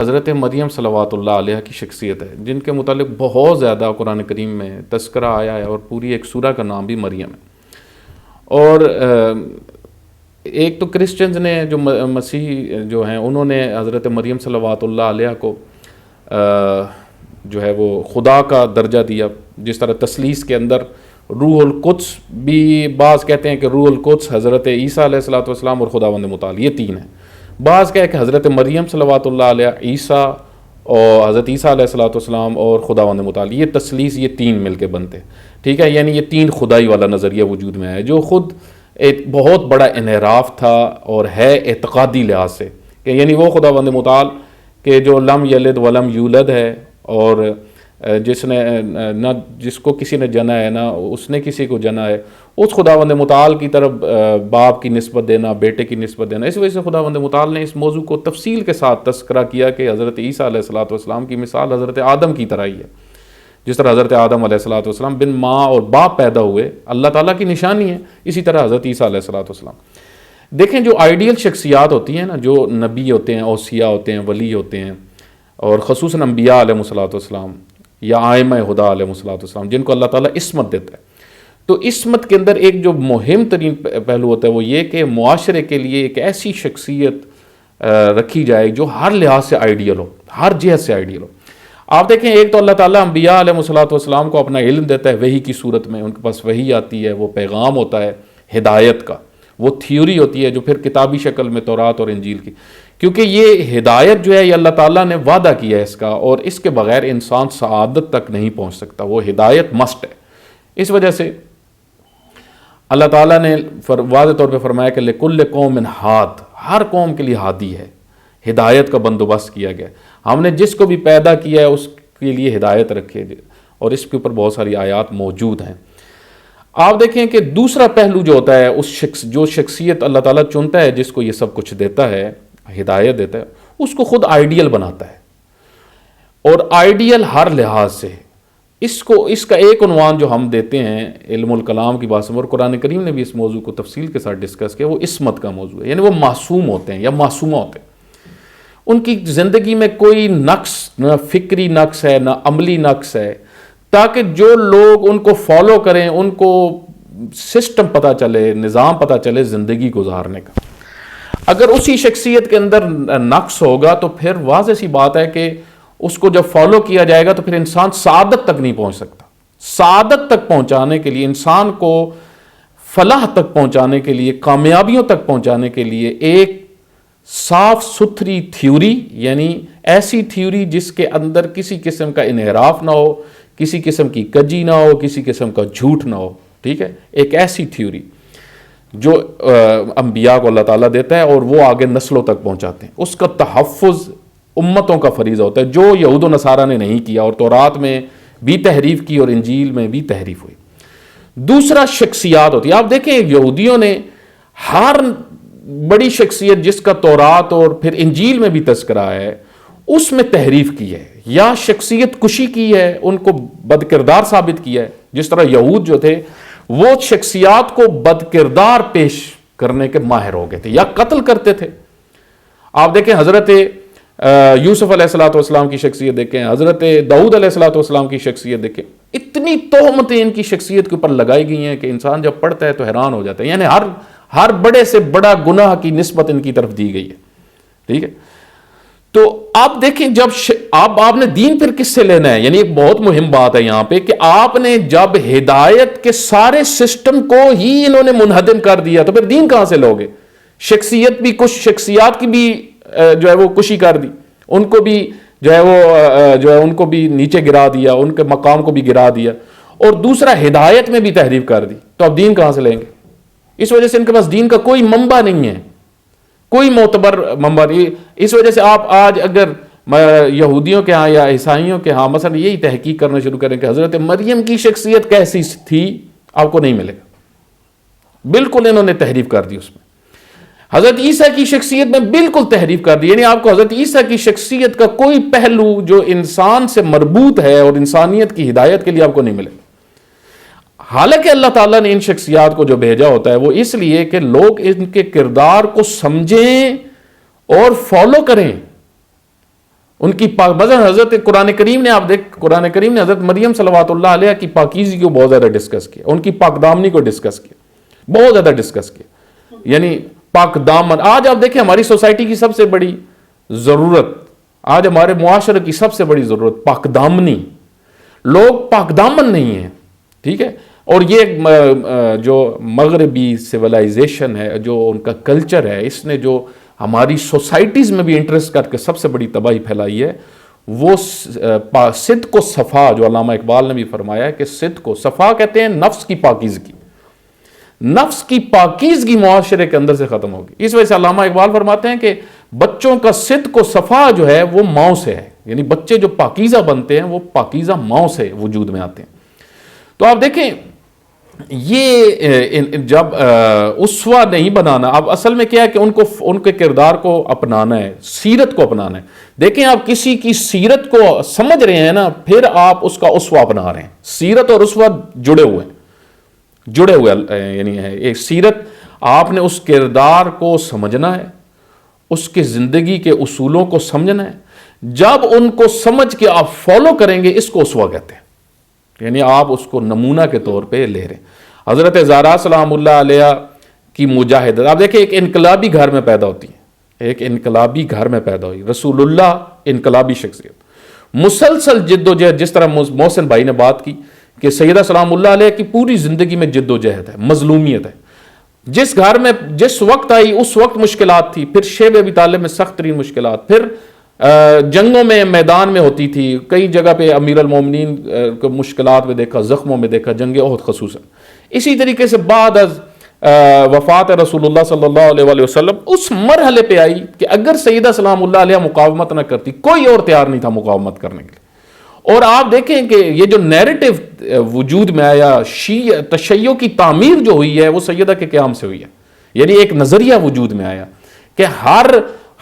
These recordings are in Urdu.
حضرت مریم صلوات اللہ علیہ کی شخصیت ہے، جن کے متعلق بہت زیادہ قرآن کریم میں تذکرہ آیا ہے، اور پوری ایک سورہ کا نام بھی مریم ہے۔ اور ایک تو کرسچنز نے جو مسیحی جو ہیں انہوں نے حضرت مریم صلوات اللہ علیہ کو جو ہے وہ خدا کا درجہ دیا، جس طرح تثلیث کے اندر روح القدس بھی بعض کہتے ہیں کہ روح القدس حضرت عیسیٰ علیہ السلام اور خداوند متعال یہ تین ہیں، بعض کہتے ہیں کہ حضرت مریم صلوات اللہ علیہ، عیسیٰ اور حضرت عیسیٰ علیہ السلام اور خداوند متعال یہ تثلیث یہ تین مل کے بنتے، ٹھیک ہے، یعنی یہ تین خدائی والا نظریہ وجود میں ہے، جو خود ایک بہت بڑا انحراف تھا اور ہے اعتقادی لحاظ سے، کہ یعنی وہ خداوند متعال کہ جو لم یلد ولم یولد ہے، اور جس نے نہ جس کو کسی نے جنا ہے نہ اس نے کسی کو جنا ہے، اس خداوند متعال کی طرف باپ کی نسبت دینا، بیٹے کی نسبت دینا، اس وجہ سے خداوند متعال نے اس موضوع کو تفصیل کے ساتھ تذکرہ کیا کہ حضرت عیسیٰ علیہ السلام کی مثال حضرت آدم کی طرح ہی ہے، جس طرح حضرت آدم علیہ السلام بن ماں اور باپ پیدا ہوئے، اللہ تعالیٰ کی نشانی ہے، اسی طرح حضرت عیسیٰ علیہ السلام۔ دیکھیں جو آئیڈیل شخصیات ہوتی ہیں نا، جو نبی ہوتے ہیں، اوصیاء ہوتے ہیں، ولی ہوتے ہیں، اور خصوصاً انبیاء علیہ السلام یا ائمہ خدا علیہ السلام، جن کو اللہ تعالیٰ عصمت دیتا ہے، تو عصمت کے اندر ایک جو مہم ترین پہلو ہوتا ہے وہ یہ کہ معاشرے کے لیے ایک ایسی شخصیت رکھی جائے جو ہر لحاظ سے آئیڈیل ہو، ہر جہت سے آئیڈیل ہو۔ آپ دیکھیں ایک تو اللہ تعالیٰ انبیاء علیہ السلام کو اپنا علم دیتا ہے وحی کی صورت میں، ان کے پاس وحی آتی ہے، وہ پیغام ہوتا ہے ہدایت کا، وہ تھیوری ہوتی ہے جو پھر کتابی شکل میں تورات اور انجیل کی، کیونکہ یہ ہدایت جو ہے یہ اللہ تعالیٰ نے وعدہ کیا ہے اس کا، اور اس کے بغیر انسان سعادت تک نہیں پہنچ سکتا، وہ ہدایت مسٹ ہے۔ اس وجہ سے اللہ تعالیٰ نے واضح طور پہ فرمایا کہ لِكُلِّ قَوْمٍ ہاد، ہر قوم کے لیے ہادی ہے، ہدایت کا بندوبست کیا گیا، ہم نے جس کو بھی پیدا کیا ہے اس کے لیے ہدایت رکھے، اور اس کے اوپر بہت ساری آیات موجود ہیں۔ آپ دیکھیں کہ دوسرا پہلو جو ہوتا ہے جو شخصیت اللہ تعالیٰ چنتا ہے، جس کو یہ سب کچھ دیتا ہے، ہدایت دیتا ہے، اس کو خود آئیڈیل بناتا ہے، اور آئیڈیل ہر لحاظ سے اس کا ایک عنوان جو ہم دیتے ہیں علم الکلام کی بات، اور قرآن کریم نے بھی اس موضوع کو تفصیل کے ساتھ ڈسکس کیا، وہ عصمت کا موضوع ہے، یعنی وہ معصوم ہوتے ہیں یا معصومہ ہوتے ہیں، ان کی زندگی میں کوئی نقص، نہ فکری نقص ہے نہ عملی نقص ہے، تاکہ جو لوگ ان کو فالو کریں ان کو سسٹم پتہ چلے، نظام پتہ چلے زندگی گزارنے کا۔ اگر اسی شخصیت کے اندر نقص ہوگا تو پھر واضح سی بات ہے کہ اس کو جب فالو کیا جائے گا تو پھر انسان سعادت تک نہیں پہنچ سکتا۔ سعادت تک پہنچانے کے لیے، انسان کو فلاح تک پہنچانے کے لیے، کامیابیوں تک پہنچانے کے لیے ایک صاف ستھری تھیوری، یعنی ایسی تھیوری جس کے اندر کسی قسم کا انحراف نہ ہو، کسی قسم کی کجی نہ ہو، کسی قسم کا جھوٹ نہ ہو، ٹھیک ہے، ایک ایسی تھیوری جو انبیاء کو اللہ تعالیٰ دیتا ہے اور وہ آگے نسلوں تک پہنچاتے ہیں، اس کا تحفظ امتوں کا فریضہ ہوتا ہے، جو یہود و نصارہ نے نہیں کیا، اور تورات میں بھی تحریف کی اور انجیل میں بھی تحریف ہوئی۔ دوسرا شخصیات ہوتی ہے، آپ دیکھیں یہودیوں نے ہر بڑی شخصیت جس کا تورات اور پھر انجیل میں بھی تذکرہ ہے اس میں تحریف کی ہے، یا شخصیت کشی کی ہے، ان کو بد کردار ثابت کیا ہے، جس طرح یہود جو تھے وہ شخصیات کو بد کردار پیش کرنے کے ماہر ہو گئے تھے یا قتل کرتے تھے۔ آپ دیکھیں حضرت یوسف علیہ السلام کی شخصیت دیکھیں، حضرت داؤد علیہ السلام کی شخصیت دیکھیں، اتنی تہمتیں ان کی شخصیت کے اوپر لگائی گئی ہیں کہ انسان جب پڑھتا ہے تو حیران ہو جاتا ہے، یعنی ہر بڑے سے بڑا گناہ کی نسبت ان کی طرف دی گئی ہے، ٹھیک ہے۔ تو آپ دیکھیں جب آپ نے دین پھر کس سے لینا ہے، یعنی ایک بہت مہم بات ہے یہاں پہ کہ آپ نے جب ہدایت کے سارے سسٹم کو ہی انہوں نے منہدم کر دیا تو پھر دین کہاں سے لوگے؟ شخصیت بھی کچھ شخصیات کی بھی جو ہے وہ کشی کر دی، ان کو بھی جو ہے ان کو بھی نیچے گرا دیا، ان کے مقام کو بھی گرا دیا، اور دوسرا ہدایت میں بھی تحریف کر دی، تو اب دین کہاں سے لیں گے؟ اس وجہ سے ان کے پاس دین کا کوئی منبع نہیں ہے، کوئی معتبر منبع نہیں۔ اس وجہ سے آپ آج اگر یہودیوں کے ہاں یا عیسائیوں کے ہاں مثلا یہی تحقیق کرنا شروع کریں کہ حضرت مریم کی شخصیت کیسی تھی، آپ کو نہیں ملے گا، بالکل انہوں نے تحریف کر دی اس میں۔ حضرت عیسیٰ کی شخصیت میں بالکل تحریف کر دی، یعنی آپ کو حضرت عیسیٰ کی شخصیت کا کوئی پہلو جو انسان سے مربوط ہے اور انسانیت کی ہدایت کے لیے آپ کو نہیں ملے۔ حالانکہ اللہ تعالیٰ نے ان شخصیات کو جو بھیجا ہوتا ہے وہ اس لیے کہ لوگ ان کے کردار کو سمجھیں اور فالو کریں، ان کی مثلا حضرت قرآن کریم نے قرآن کریم نے حضرت مریم صلوات اللہ علیہ کی پاکیزگی کو بہت زیادہ ڈسکس کیا، ان کی پاک دامنی کو ڈسکس کیا، بہت زیادہ ڈسکس کیا، یعنی پاک دامن. آج آپ دیکھیں ہماری سوسائٹی کی سب سے بڑی ضرورت، آج ہمارے معاشرے کی سب سے بڑی ضرورت پاک دامنی. لوگ پاک دامن نہیں ہیں، ٹھیک ہے. اور یہ جو مغربی سویلائزیشن ہے، جو ان کا کلچر ہے، اس نے جو ہماری سوسائٹیز میں بھی انٹرسٹ کر کے سب سے بڑی تباہی پھیلائی ہے، وہ صدق و صفا، جو علامہ اقبال نے بھی فرمایا ہے کہ صدق و صفا کہتے ہیں نفس کی پاکیزگی، نفس کی پاکیزگی معاشرے کے اندر سے ختم ہوگی. اس وجہ سے علامہ اقبال فرماتے ہیں کہ بچوں کا صدق و صفا جو ہے وہ ماؤں سے ہے، یعنی بچے جو پاکیزہ بنتے ہیں وہ پاکیزہ ماؤں سے وجود میں آتے ہیں. تو آپ دیکھیں یہ جب اسوہ نہیں بنانا، اب اصل میں کیا ہے کہ ان کے کردار کو اپنانا ہے، سیرت کو اپنانا ہے. دیکھیں آپ کسی کی سیرت کو سمجھ رہے ہیں نا، پھر آپ اس کا اسوہ اپنا رہے ہیں. سیرت اور اسوہ جڑے ہوئے یعنی ہے ایک سیرت. آپ نے اس کردار کو سمجھنا ہے، اس کے زندگی کے اصولوں کو سمجھنا ہے. جب ان کو سمجھ کے آپ فالو کریں گے، اس کو اسوہ کہتے ہیں، یعنی آپ اس کو نمونہ کے طور پہ لے رہے ہیں. حضرت زہرا سلام اللہ علیہ کی مجاہدت آپ دیکھیں، ایک انقلابی گھر میں پیدا ہوتی ہے، ایک انقلابی گھر میں پیدا ہوئی. رسول اللہ انقلابی شخصیت، مسلسل جد و جہد، جس طرح محسن بھائی نے بات کی کہ سیدہ سلام اللہ علیہ کی پوری زندگی میں جد و جہد ہے، مظلومیت ہے. جس گھر میں جس وقت آئی اس وقت مشکلات تھی، پھر شیب ابی طالب میں سخت ترین مشکلات، پھر جنگوں میں میدان میں ہوتی تھی، کئی جگہ پہ امیر المومنین کو مشکلات میں دیکھا، زخموں میں دیکھا، جنگ احد خصوصاً. اسی طریقے سے بعد از وفات رسول اللہ صلی اللہ علیہ وسلم اس مرحلے پہ آئی کہ اگر سیدہ سلام اللہ علیہ مقاومت نہ کرتی، کوئی اور تیار نہیں تھا مقاومت کرنے کے لیے. اور آپ دیکھیں کہ یہ جو نیریٹو وجود میں آیا، تشیع کی تعمیر جو ہوئی ہے وہ سیدہ کے قیام سے ہوئی ہے. یعنی ایک نظریہ وجود میں آیا کہ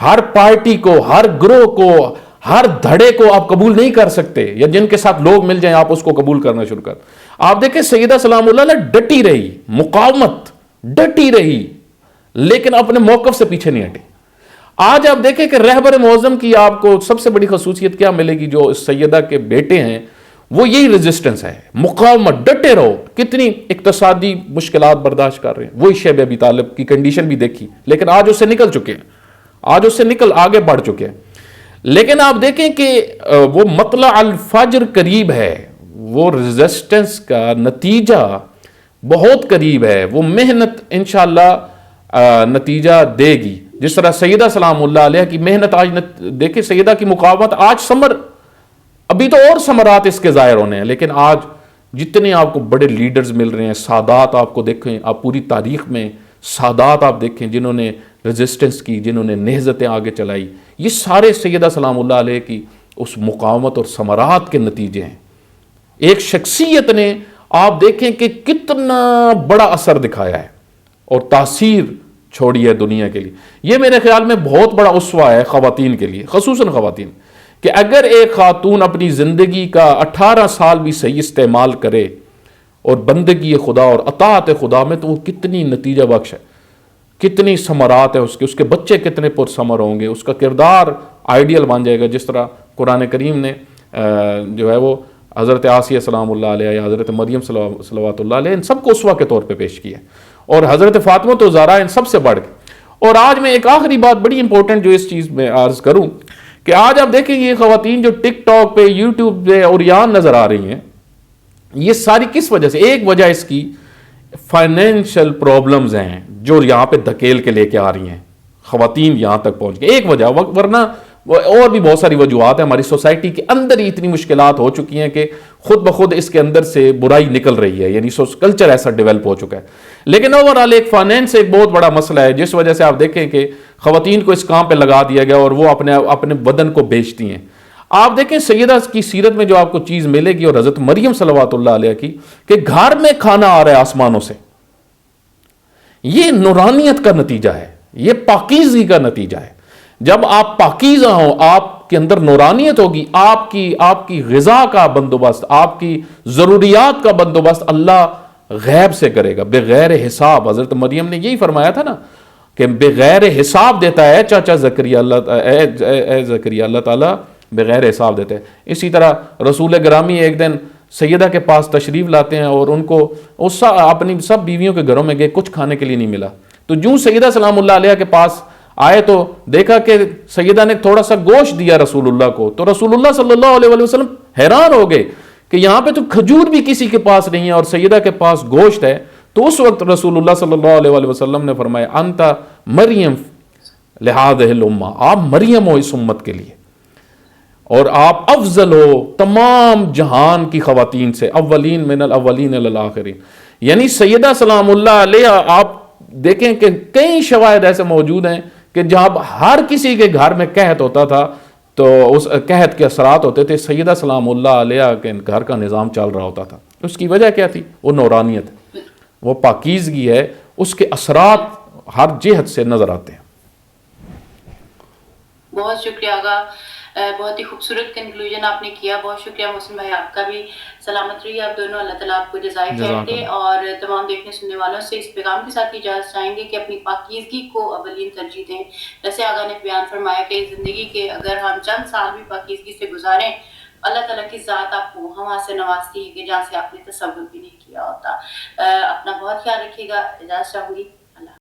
ہر پارٹی کو، ہر گروہ کو، ہر دھڑے کو آپ قبول نہیں کر سکتے، یا جن کے ساتھ لوگ مل جائیں آپ اس کو قبول کرنا شروع کر. آپ دیکھیں سیدہ سلام اللہ علیہ ڈٹی رہی، مقاومت ڈٹی رہی، لیکن اپنے موقف سے پیچھے نہیں ہٹی. آج آپ دیکھیں کہ رہبر معظم کی آپ کو سب سے بڑی خصوصیت کیا ملے گی جو سیدہ کے بیٹے ہیں، وہ یہی ریزسٹنس ہے، مقاومت، ڈٹے رہو. کتنی اقتصادی مشکلات برداشت کر رہے ہیں، وہی شیب ابی طالب کی کنڈیشن بھی دیکھی، لیکن آج اس سے نکل چکے ہیں، آج اس سے آگے بڑھ چکے ہیں. لیکن آپ دیکھیں کہ وہ مطلع الفجر قریب ہے، وہ ریزسٹنس کا نتیجہ بہت قریب ہے، وہ محنت انشاءاللہ نتیجہ دے گی. جس طرح سیدہ سلام اللہ علیہ کی محنت آج دیکھیں، سیدہ کی مقاومت آج ابھی تو اور ثمرات اس کے ظاہر ہونے ہیں، لیکن آج جتنے آپ کو بڑے لیڈرز مل رہے ہیں، سادات آپ کو دیکھیں، آپ پوری تاریخ میں سادات آپ دیکھیں جنہوں نے ریزسٹنس کی، جنہوں نے نہضتیں آگے چلائی، یہ سارے سیدہ سلام اللہ علیہ کی اس مقاومت اور ثمرات کے نتیجے ہیں. ایک شخصیت نے آپ دیکھیں کہ کتنا بڑا اثر دکھایا ہے اور تاثیر چھوڑی ہے دنیا کے لیے. یہ میرے خیال میں بہت بڑا اسوہ ہے خواتین کے لیے، خصوصاً خواتین، کہ اگر ایک خاتون اپنی زندگی کا 18 سال بھی صحیح استعمال کرے اور بندگی خدا اور اطاعت خدا میں، تو وہ کتنی نتیجہ بخش ہے، کتنی ثمرات ہے اس کے بچے کتنے پرثمر ہوں گے، اس کا کردار آئیڈیل بن جائے گا. جس طرح قرآن کریم نے جو ہے وہ حضرت آسیہ سلام اللہ علیہ یا حضرت مریم صلوات اللہ علیہ ان سب کو اسوہ کے طور پہ پیش کیا، اور حضرت فاطمہ تو زہرا ان سب سے بڑھ گئے. اور آج میں ایک آخری بات بڑی امپورٹنٹ جو اس چیز میں عرض کروں کہ آج آپ دیکھیں یہ خواتین جو ٹک ٹاک پہ، یوٹیوب پہ اور یہاں نظر آ رہی ہیں، یہ ساری کس وجہ سے؟ ایک وجہ اس کی فائنینشل پرابلمز ہیں جو یہاں پہ دھکیل کے لے کے آ رہی ہیں، خواتین یہاں تک پہنچ گئی، ایک وجہ. ورنہ اور بھی بہت ساری وجوہات ہیں. ہماری سوسائٹی کے اندر ہی اتنی مشکلات ہو چکی ہیں کہ خود بخود اس کے اندر سے برائی نکل رہی ہے، یعنی کلچر ایسا ڈیولپ ہو چکا ہے. لیکن اوورآل ایک فائنینس ایک بہت بڑا مسئلہ ہے، جس وجہ سے آپ دیکھیں کہ خواتین کو اس کام پہ لگا دیا گیا اور وہ اپنے بدن کو بیچتی ہیں. آپ دیکھیں سیدہ کی سیرت میں جو آپ کو چیز ملے گی، اور حضرت مریم صلوات اللہ علیہ کی، کہ گھر میں کھانا آ رہا ہے آسمانوں سے، یہ نورانیت کا نتیجہ ہے، یہ پاکیزگی کا نتیجہ ہے. جب آپ پاکیزہ ہوں، آپ کے اندر نورانیت ہوگی، آپ کی غذا کا بندوبست، آپ کی ضروریات کا بندوبست اللہ غیب سے کرے گا، بغیر حساب. حضرت مریم نے یہی فرمایا تھا نا کہ بغیر حساب دیتا ہے چاچا زکریا، اے زکریا اللہ تعالیٰ بغیر حساب دیتے ہیں۔ اسی طرح رسول گرامی ایک دن سیدہ کے پاس تشریف لاتے ہیں اور ان کو اپنی سب بیویوں کے گھروں میں گئے، کچھ کھانے کے لیے نہیں ملا، تو جو سیدہ سلام اللہ علیہ کے پاس آئے تو دیکھا کہ سیدہ نے تھوڑا سا گوشت دیا رسول اللہ کو، تو رسول اللہ صلی اللہ علیہ وسلم حیران ہو گئے کہ یہاں پہ تو کھجور بھی کسی کے پاس نہیں ہے اور سیدہ کے پاس گوشت ہے۔ تو اس وقت رسول اللہ صلی اللہ علیہ وسلم نے فرمایا انت مریم لہذہ الامہ، آپ مریم ہو اس امت کے لیے، اور آپ افضل ہو تمام جہان کی خواتین سے، اولین من الاولین للآخرین۔ یعنی سیدہ سلام اللہ علیہ، آپ دیکھیں کہ کئی شواہد ایسے موجود ہیں کہ جب ہر کسی کے گھر میں قحط ہوتا تھا تو اس قحط کے اثرات ہوتے تھے، سیدہ سلام اللہ علیہ کے گھر کا نظام چل رہا ہوتا تھا۔ اس کی وجہ کیا تھی؟ وہ نورانیت ہے، وہ پاکیزگی ہے، اس کے اثرات ہر جہت سے نظر آتے ہیں۔ بہت شکریہ آقا، بہت ہی خوبصورت کنکلوژن آپ نے کیا، بہت شکریہ محسن بھائی، آپ کا بھی سلامت رہیے آپ دونوں، اللہ تعالیٰ آپ کو جزائے خیر دے۔ اور تمام دیکھنے سننے والوں سے اس پیغام کے ساتھ اجازت چاہیں گے کہ اپنی پاکیزگی کو اولین ترجیح دیں۔ جیسے آقا نے بیان فرمایا کہ زندگی کے اگر ہم چند سال بھی پاکیزگی سے گزاریں، اللہ تعالیٰ کی ذات آپ کو وہاں سے نوازتی ہے کہ جہاں سے آپ نے تصور بھی نہیں کیا ہوتا۔ اپنا بہت خیال رکھیے گا، اجازت چاہوں گی۔